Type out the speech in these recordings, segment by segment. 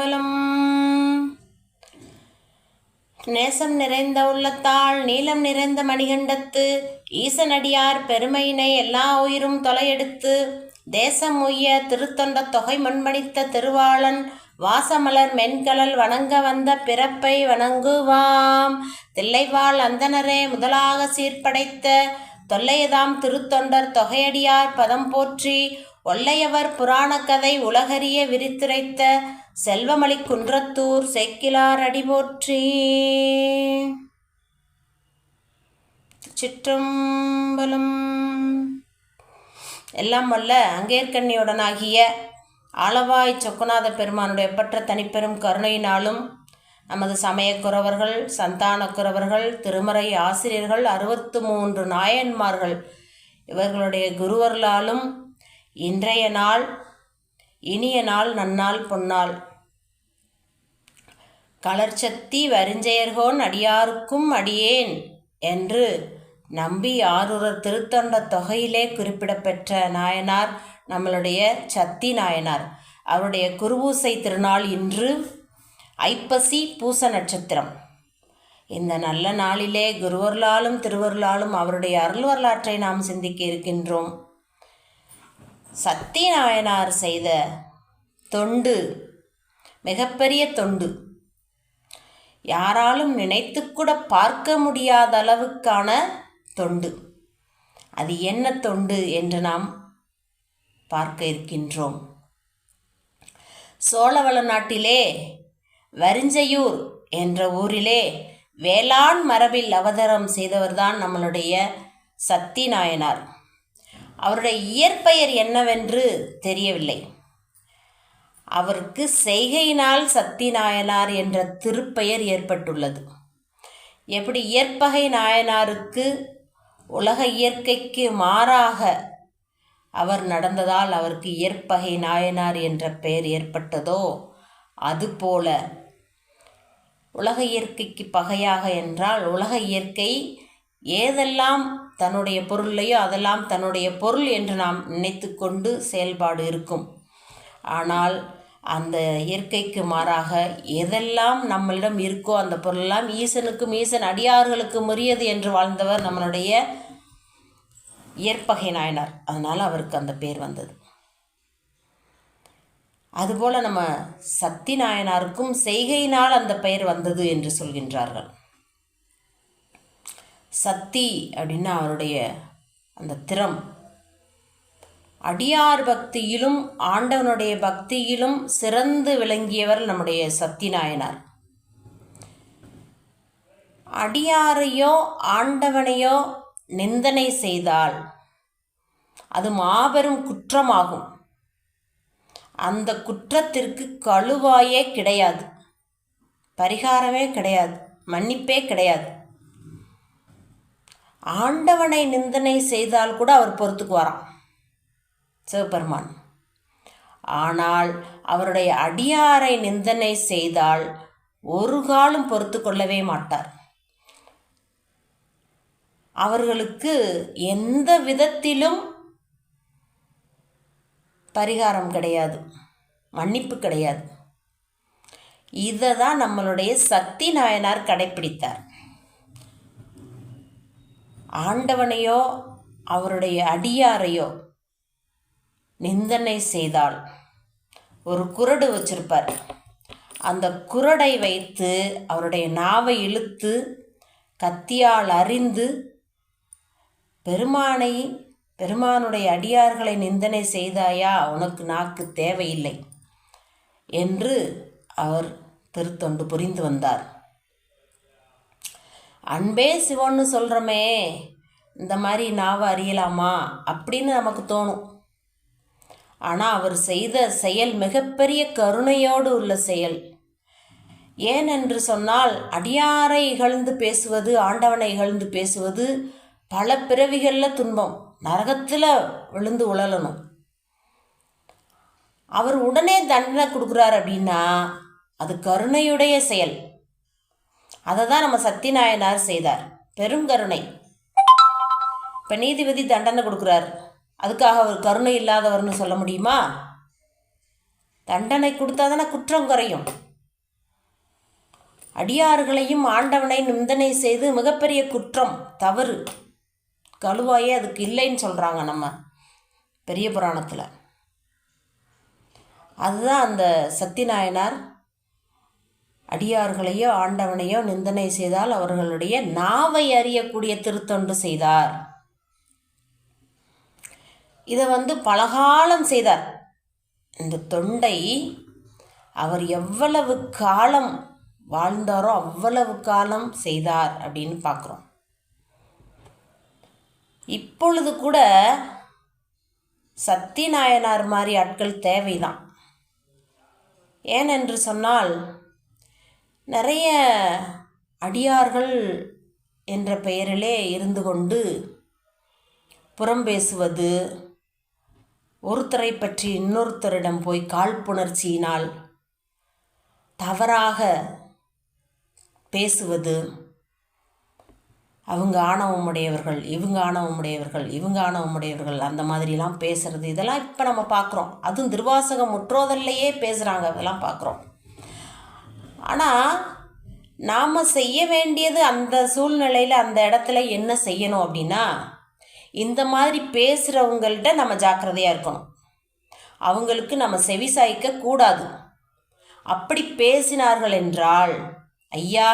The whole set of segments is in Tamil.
திருச்சிற்றம்பலம். நேசம் நிறைந்த உள்ளத்தால் நீலம் நிறைந்த மணிகண்டத்து ஈசனடியார் பெருமையினை எல்லா உயிரும் தொலையெடுத்து தேசம் உய்ய திருத்தொண்ட தொகை மண்மணித்த திருவாளன் வாசமலர் மென்கலல் வணங்க வந்த பிறப்பை வணங்குவாம். தில்லைவாழ் அந்தனரே முதலாக சீர்படைத்த தொல்லையதாம் திருத்தொண்டர் தொகையடியார் பதம் போற்றி ஒல்லையவர் புராணக்கதை உலகறிய விரித்துரைத்த செல்வமளி குன்றத்தூர் சேக்கிழார் அடி போற்றி. சிற்றம்பலம். எல்லாம் வல்ல அங்கேற்கண்ணியுடனாகிய ஆலவாய் சொக்குநாத பெருமானுடைய பற்ற தனிப்பெரும் கருணையினாலும் நமது சமயக்குறவர்கள், சந்தானக்குறவர்கள், திருமறை ஆசிரியர்கள், 63 நாயன்மார்கள் இவர்களுடைய குருவர்களாலும் இன்றைய நாள் இனிய நாள் நன்னாள் பொன்னாள் களர்ச்சத்தி வரிஞ்செயர்கோன் அடியாருக்கும் அடியேன் என்று நம்பி ஆரூரர் திருத்தொண்ட தொகையிலே குறிப்பிடப்பெற்ற நாயனார் நம்மளுடைய சத்தி நாயனார். அவருடைய குருபூசை திருநாள் இன்று ஐப்பசி பூச நட்சத்திரம். இந்த நல்ல நாளிலே குருவர்களாலும் திருவருளாலும் அவருடைய அருள் வரலாற்றை நாம் சிந்திக்க இருக்கின்றோம். சத்தி நாயனார் செய்த தொண்டு மிகப்பெரிய தொண்டு. யாராலும் நினைத்து கூட பார்க்க முடியாத அளவுக்கான தொண்டு. அது என்ன தொண்டு என்று நாம் பார்க்க இருக்கின்றோம். சோழவள நாட்டிலே வரிஞ்சையூர் என்ற ஊரிலே வேளாண் மரபில் அவதாரம் செய்தவர்தான் நம்மளுடைய சத்தி நாயனார். அவருடைய இயற்பெயர் என்னவென்று தெரியவில்லை. அவருக்கு செய்கையினால் சத்தி நாயனார் என்ற திருப்பெயர் ஏற்பட்டுள்ளது. எப்படி இயற்பகை நாயனாருக்கு உலக இயற்கைக்கு மாறாக அவர் நடந்ததால் அவருக்கு இயற்பகை நாயனார் என்ற பெயர் ஏற்பட்டதோ, அதுபோல உலக இயற்கைக்கு பகையாக என்றால் உலக இயற்கை ஏதெல்லாம் தன்னுடைய பொருளையோ அதெல்லாம் தன்னுடைய பொருள் என்று நாம் நினைத்து கொண்டு செயல்பாடு இருக்கும். ஆனால் அந்த இயற்கைக்கு மாறாக எதெல்லாம் நம்மளிடம் இருக்கோ அந்த பொருளெல்லாம் ஈசனுக்கும் ஈசன் அடியார்களுக்கும் உரியது என்று வாழ்ந்தவர் நம்மளுடைய இயற்பகை நாயனார். அதனால் அவருக்கு அந்த பேர் வந்தது. அதுபோல் நம்ம சத்தி நாயனாருக்கும் செய்கையினால் அந்த பெயர் வந்தது என்று சொல்கின்றார்கள். சத்தி அப்படின்னா அவருடைய அந்த திறம். அடியார் பக்தியிலும் ஆண்டவனுடைய பக்தியிலும் சிறந்து விளங்கியவர் நம்முடைய சத்தி நாயனார். அடியாரையோ ஆண்டவனையோ நிந்தனை செய்தால் அது மாபெரும் குற்றமாகும். அந்த குற்றத்திற்கு கழுவாயே கிடையாது, பரிகாரமே கிடையாது, மன்னிப்பே கிடையாது. ஆண்டவனை நிந்தனை செய்தால் கூட அவர் பொறுத்துக்குவாராம் சிவபெருமான். ஆனால் அவருடைய அடியாரை நிந்தனை செய்தால் ஒரு காலம் பொறுத்து கொள்ளவே மாட்டார். அவர்களுக்கு எந்த விதத்திலும் பரிகாரம் கிடையாது, மன்னிப்பு கிடையாது. இதை தான் நம்மளுடைய சத்தி நாயனார் கடைப்பிடித்தார். ஆண்டவனையோ அவருடைய அடியாரையோ நிந்தனை செய்தால் ஒரு குறடு வச்சிருப்பார். அந்த குறடை வைத்து அவருடைய நாவை இழுத்து கத்தியால் அறிந்து பெருமானுடைய அடியார்களை நிந்தனை செய்தாயா, உனக்கு நாக்கு தேவையில்லை என்று அவர் திருத்தொண்டு புரிந்து வந்தார். அன்பே சிவன்னு சொல்கிறோமே, இந்த மாதிரி நாவை அறியலாமா அப்படின்னு நமக்கு தோணும். ஆனால் அவர் செய்த செயல் மிகப்பெரிய கருணையோடு உள்ள செயல். ஏனென்று சொன்னால் அடியாரை இகழ்ந்து பேசுவது, ஆண்டவனை இகழ்ந்து பேசுவது பல பிறவிகளில் துன்பம், நரகத்தில் விழுந்து உழலணும். அவர் உடனே தண்டனை கொடுக்குறார் அப்படின்னா அது கருணையுடைய செயல். அதை தான் நம்ம சத்தி நாயனார் செய்தார். பெருங்கருணை. இப்போ நீதிபதி தண்டனை கொடுக்குறார், அதுக்காக அவர் கருணை இல்லாதவர்னு சொல்ல முடியுமா? தண்டனை கொடுத்தா தானே குற்றம் குறையும். அடியார்களையும் ஆண்டவனை நிந்தனை செய்து மிகப்பெரிய குற்றம், தவறு. கழுவாயே அதுக்கு இல்லைன்னு சொல்கிறாங்க நம்ம பெரிய புராணத்தில். அதுதான் அந்த சத்திநாயனார் அடியார்களையோ ஆண்டவனையோ நிந்தனை செய்தால் அவர்களுடைய நாவை அறியக்கூடிய திருத்தொண்டு செய்தார். இதை பலகாலம் செய்தார். இந்த தொண்டை அவர் எவ்வளவு காலம் வாழ்ந்தாரோ அவ்வளவு காலம் செய்தார் அப்படின்னு பார்க்குறோம். இப்பொழுது கூட சத்திநாயனார் மாதிரி ஆட்கள் தேவைதான். ஏனென்று சொன்னால் நிறைய அடியார்கள் என்ற பெயரிலே இருந்து கொண்டு புறம் பேசுவது, ஒருத்தரை பற்றி இன்னொருத்தரிடம் போய் காழ்ப்புணர்ச்சியினால் தவறாக பேசுவது, அவங்க ஆணவமுடையவர்கள், இவங்க ஆணவமுடையவர்கள், இவங்க ஆணவமுடையவர்கள், அந்த மாதிரிலாம் பேசுகிறது, இதெல்லாம் இப்போ நம்ம பார்க்குறோம். அதுவும் திருவாசகம் முற்றோதல்லையே பேசுகிறாங்க, அதெல்லாம் பார்க்குறோம். ஆனால் நாம் செய்ய வேண்டியது அந்த சூழ்நிலையில் அந்த இடத்துல என்ன செய்யணும் அப்படின்னா, இந்த மாதிரி பேசுகிறவங்கள்ட்ட நம்ம ஜாக்கிரதையாக இருக்கணும். அவங்களுக்கு நம்ம செவிசாய்க்க கூடாது. அப்படி பேசினார்கள் என்றால், ஐயா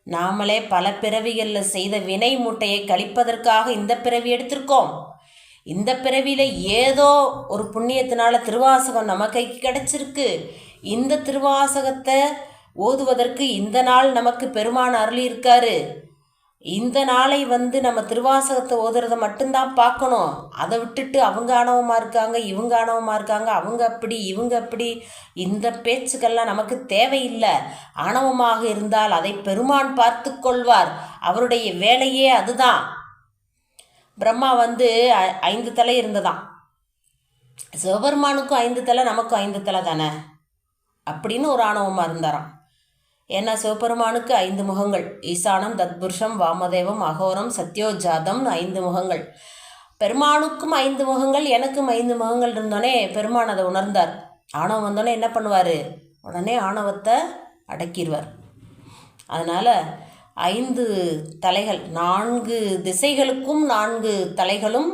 நாமளே பல பிறவிகளில் செய்த வினை மூட்டையை கழிப்பதற்காக இந்த பிறவி எடுத்திருக்கோம். இந்த பிறவியில் ஏதோ ஒரு புண்ணியத்தினால திருவாசகம் நம்ம கைக்கு கிடைச்சிருக்கு. இந்த திருவாசகத்தை ஓதுவதற்கு இந்த நாள் நமக்கு பெருமான் அருளி இருக்காரு. இந்த நாளை நம்ம திருவாசகத்தை ஓதுறதை மட்டும்தான் பார்க்கணும். அதை விட்டுட்டு அவங்க ஆணவமாக இருக்காங்க, இவங்க ஆணவமாக இருக்காங்க, அவங்க அப்படி இவங்க அப்படி, இந்த பேச்சுக்கெல்லாம் நமக்கு தேவையில்லை. ஆணவமாக இருந்தால் அதை பெருமான் பார்த்து கொள்வார். அவருடைய வேலையே அதுதான். பிரம்மா 5 தலை இருந்ததாம். சிவபெருமானுக்கும் 5 தலை, நமக்கும் 5 தலை தானே அப்படின்னு ஒரு ஆணவமாக இருந்தாராம். ஏன்னா சிவபெருமானுக்கு 5 முகங்கள். ஈசானம், தத்புருஷம், வாமதேவம், அகோரம், சத்யோஜாதம் 5 முகங்கள். பெருமானுக்கும் 5 முகங்கள், எனக்கும் 5 முகங்கள் இருந்தோடனே பெருமான் அதை உணர்ந்தார். ஆணவம் வந்தோடனே என்ன பண்ணுவார்? உடனே ஆணவத்தை அடக்கிடுவார். அதனால் 5 தலைகள், 4 திசைகளுக்கும் 4 தலைகளும்,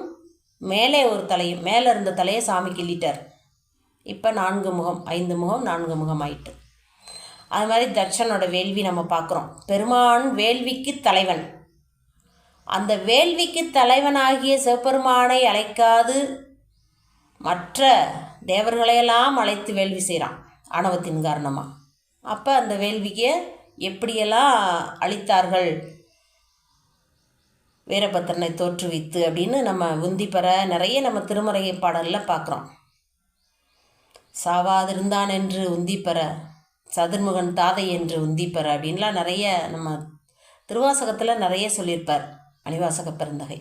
மேலே ஒரு தலையும், மேலே இருந்த தலையை சாமி கிள்ளிட்டார். இப்போ 4 முகம், 5 முகம் 4 முகம் ஆயிட்டு. அது மாதிரி தட்சனோட வேள்வி நம்ம பார்க்குறோம். பெருமான் வேள்விக்கு தலைவன். அந்த வேள்விக்கு தலைவனாகிய சிவபெருமானை அழைக்காது மற்ற தேவர்களையெல்லாம் அழைத்து வேள்வி செய்கிறான் ஆணவத்தின் காரணமாக. அப்போ அந்த வேள்விக்கு எப்படியெல்லாம் அழித்தார்கள் வீரபத்திரனை தோற்றுவித்து அப்படின்னு நம்ம உந்திப்பெற நிறைய நம்ம திருமறை பாடலில் பார்க்குறோம். சாவாதிருந்தான் என்று உந்திப்பெற, சதுர்முகன் தாதை என்று உந்திப்பெற அப்படின்லாம் நிறைய நம்ம திருவாசகத்தில் நிறைய சொல்லியிருப்பார் மணிவாசக பெருந்தகை.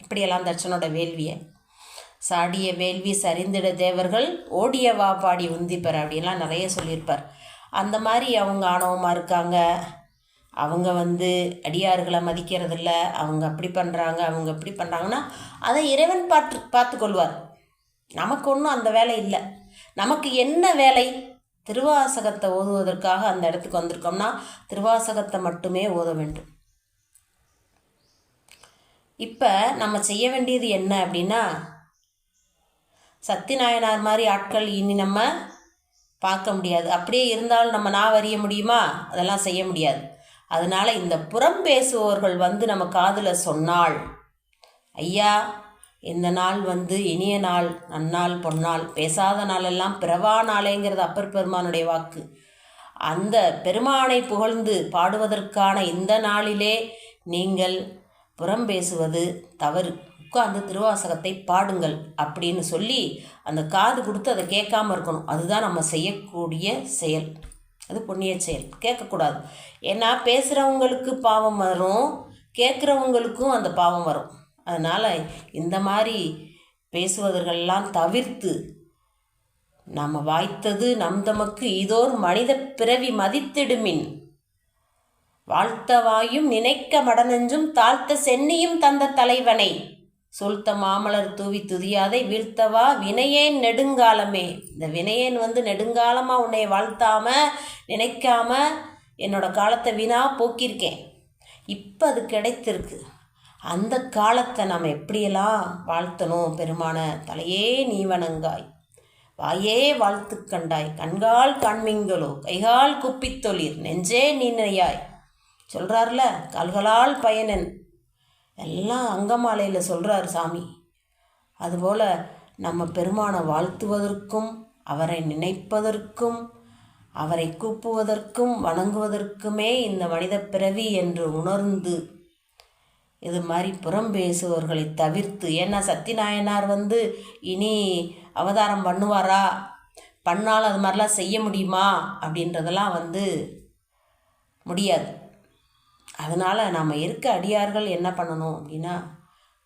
இப்படியெல்லாம் தட்சனோட வேள்வியை சாடிய வேள்வி சரிந்திட தேவர்கள் ஓடிய வா பாடி உந்திப்பெற அப்படின்லாம் நிறைய சொல்லியிருப்பார். அந்த மாதிரி அவங்க ஆணவமாக இருக்காங்க, அவங்க அடியார்களை மதிக்கிறதில்ல, அவங்க அப்படி பண்ணுறாங்க, அவங்க இப்படி பண்ணுறாங்கன்னா அதை இறைவன் பார்த்து கொள்வார். நமக்கு ஒன்றும் அந்த வேலை இல்லை. நமக்கு என்ன வேலை? திருவாசகத்தை ஓதுவதற்காக அந்த இடத்துக்கு வந்திருக்கோம்னா திருவாசகத்தை மட்டுமே ஓத வேண்டும். இப்போ நம்ம செய்ய வேண்டியது என்ன அப்படின்னா, சத்திநாயனார் மாதிரி ஆட்கள் இனி நம்ம பார்க்க முடியாது. அப்படியே இருந்தாலும் நம்ம அறிய முடியுமா? அதெல்லாம் செய்ய முடியாது. அதனால் இந்த புறம் பேசுபவர்கள் நம்ம காதில் சொன்னால், ஐயா இந்த நாள் இனிய நாள், நன்னாள், பொன்னாள், பேசாத நாளெல்லாம் பிறவா நாளேங்கிறது அப்பர் பெருமானுடைய வாக்கு. அந்த பெருமானை புகழ்ந்து பாடுவதற்கான இந்த நாளிலே நீங்கள் புறம் பேசுவது தவறு. உட்கார்ந்து திருவாசகத்தை பாடுங்கள் அப்படின்னு சொல்லி அந்த காது கொடுத்து அதை கேட்காம இருக்கணும். அதுதான் நம்ம செய்யக்கூடிய செயல். அது புண்ணிய செயல். கேட்கக்கூடாது. ஏன்னா பேசுகிறவங்களுக்கு பாவம் வரும், கேட்குறவங்களுக்கும் அந்த பாவம் வரும். அதனால் இந்த மாதிரி பேசுவதற்கெல்லாம் தவிர்த்து, நம்ம வாய்த்தது தமக்கு இதோர் மனித பிறவி மதித்திடுமின், வாழ்த்த வாயும் நினைக்க மடனெஞ்சும் தாழ்த்த சென்னியும் தந்த தலைவனை சூழ்த்த மாமலர் தூவி துதியாதை வீழ்த்தவா வினையேன் நெடுங்காலமே. இந்த வினையேன் நெடுங்காலமாக உன்னை வாழ்த்தாம நினைக்காம என்னோட காலத்தை வீணா போக்கியிருக்கேன். இப்போ அது கிடைத்திருக்கு. அந்த காலத்தை நம்ம எப்படியெல்லாம் வாழ்த்தணும்? பெருமான தலையே நீ வணங்காய், வாயே வாழ்த்து கண்டாய், கண்கால் காண்மிங்களோ, கைகால் குப்பித்தொழிர், நெஞ்சே நீனையாய் சொல்கிறார்ல. கால்களால் பயனன் எல்லாம் அங்கமாலையில் சொல்கிறார் சாமி. அதுபோல் நம்ம பெருமானை வாழ்த்துவதற்கும் அவரை நினைப்பதற்கும் அவரை கூப்புவதற்கும் வணங்குவதற்குமே இந்த மனித பிறவி என்று உணர்ந்து இது மாதிரி புறம் பேசுபவர்களை தவிர்த்து, ஏன்னா சத்திநாயனார் இனி அவதாரம் பண்ணுவாரா, பண்ணாலும் அது மாதிரிலாம் செய்ய முடியுமா அப்படின்றதெல்லாம் முடியாது. அதனால் நாம் இருக்க அடியார்கள் என்ன பண்ணணும் அப்படின்னா,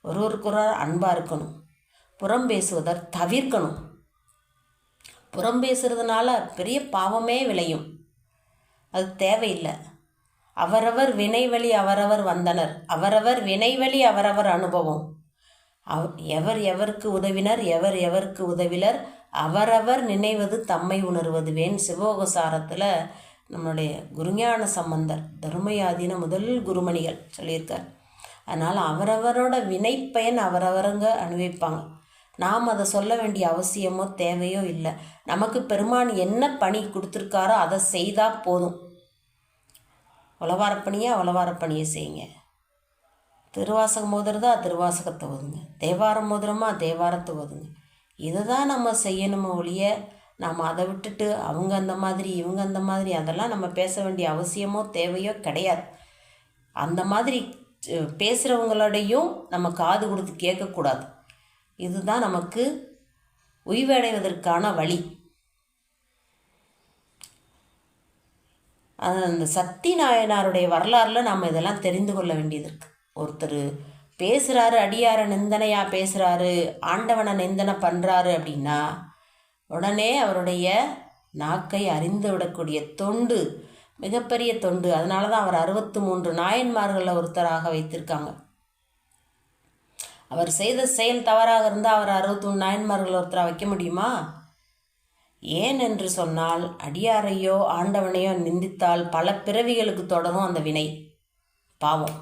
ஒருவருக்கொரு அன்பாக இருக்கணும், புறம் பேசுவதை தவிர்க்கணும். புறம் பேசுறதுனால பெரிய பாவமே விளையும், அது தேவையில்லை. அவரவர் வினைவழி அவரவர் வந்தனர், அவரவர் வினைவழி அவரவர் அனுபவம். எவர் எவருக்கு உதவினர், எவர் எவருக்கு உதவிலர், அவரவர் நினைவது தம்மை உணர்வது வேன். சிவோகசாரத்தில் நம்மளுடைய குருஞான சம்பந்தர் தர்மயாதீன முதல் குருமணிகள் சொல்லியிருக்கார். அதனால் அவரவரோட வினைப்பயன் அவரவருங்க அனுபவிப்பாங்க. நாம் அதை சொல்ல வேண்டிய அவசியமோ தேவையோ இல்லை. நமக்கு பெருமான் என்ன பணி கொடுத்துருக்காரோ அதை செய்தால் போதும். உளவாரப்பணியை செய்யுங்க. திருவாசகம் ஓதுறதா திருவாசகத்தை ஓதுங்க, தேவாரம் ஓதுறோமா தேவாரத்தை ஓதுங்க. இதை தான் நம்ம செய்யணுமோ ஒழிய நாம் அதை விட்டுட்டு அவங்க அந்த மாதிரி இவங்க அந்த மாதிரி அதெல்லாம் நம்ம பேச வேண்டிய அவசியமோ தேவையோ கிடையாது. அந்த மாதிரி பேசுகிறவங்களோடையும் நம்ம காது கொடுத்து கேட்கக்கூடாது. இதுதான் நமக்கு உய்வடைவதற்கான வழி. அந்த சக்தி நாயனாருடைய வரலாறில் நம்ம இதெல்லாம் தெரிந்து கொள்ள வேண்டியது இருக்குது. ஒருத்தர் பேசுகிறாரு, அடியாரை நிந்தனையாக பேசுகிறாரு, ஆண்டவனை நிந்தனை பண்ணுறாரு அப்படின்னா உடனே அவருடைய நாக்கை அறிந்து விடக்கூடிய தொண்டு மிகப்பெரிய தொண்டு. அதனால தான் அவர் 63 நாயன்மார்களில் ஒருத்தராக வைத்திருக்காங்க. அவர் செய்த செயல் தவறாக இருந்தால் அவர் 63 நாயன்மார்கள் ஒருத்தராக வைக்க முடியுமா? ஏன் என்று சொன்னால், அடியாரையோ ஆண்டவனையோ நிந்தித்தால் பல பிறவிகளுக்கு தொடரும் அந்த வினை பாவம்,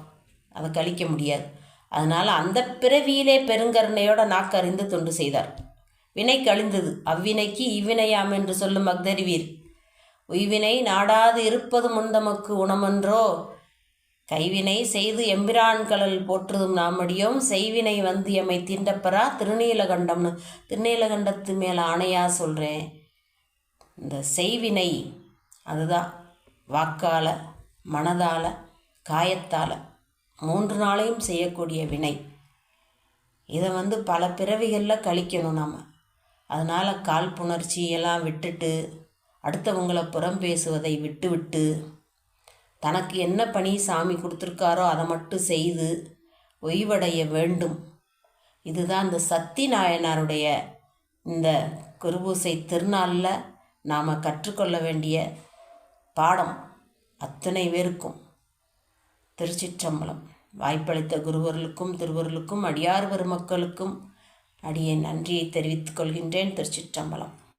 அதை கழிக்க முடியாது. அதனால் அந்த பிறவியிலே பெருங்கருணையோட நாக்கறிந்து தொண்டு செய்தார். வினை கழிந்தது, அவ்வினைக்கு இவ்வினையாம் என்று சொல்லும் அக்தறிவீர். உய்வினை நாடாது இருப்பது முந்தமக்கு உணமன்றோ, கைவினை செய்து எம்பிரான்களல் போற்றுதும் நாமடியோம், செய்வினை எம்மை தீண்டப்பரா திருநீலகண்டம்னு திருநீலகண்டத்து மேலே ஆணையாக சொல்கிறேன். இந்த செய்வினை அதுதான் வாக்கால், மனதால், காயத்தால் 3 நாளையும் செய்யக்கூடிய வினை. இதை பல பிறவிகளில் கழிக்கணும் நாம். அதனால் காழ்ப்புணர்ச்சியெல்லாம் விட்டுட்டு, அடுத்தவங்களை புறம் பேசுவதை விட்டு தனக்கு என்ன பணி சாமி கொடுத்துருக்காரோ அதை மட்டும் செய்து ஒய்வடைய வேண்டும். இதுதான் இந்த சக்தி நாயனாருடைய இந்த குருபூசை திருநாளில் நாம் கற்றுக்கொள்ள வேண்டிய பாடம் அத்தனை பேருக்கும். திருச்சிற்றம்பலம். வாய்ப்பளித்த குருவர்களுக்கும் திருவர்களுக்கும் அடியார் பெருமக்களுக்கும் அடியேன் நன்றியை தெரிவித்துக் கொள்கின்றேன். திருச்சிற்றம்பலம்.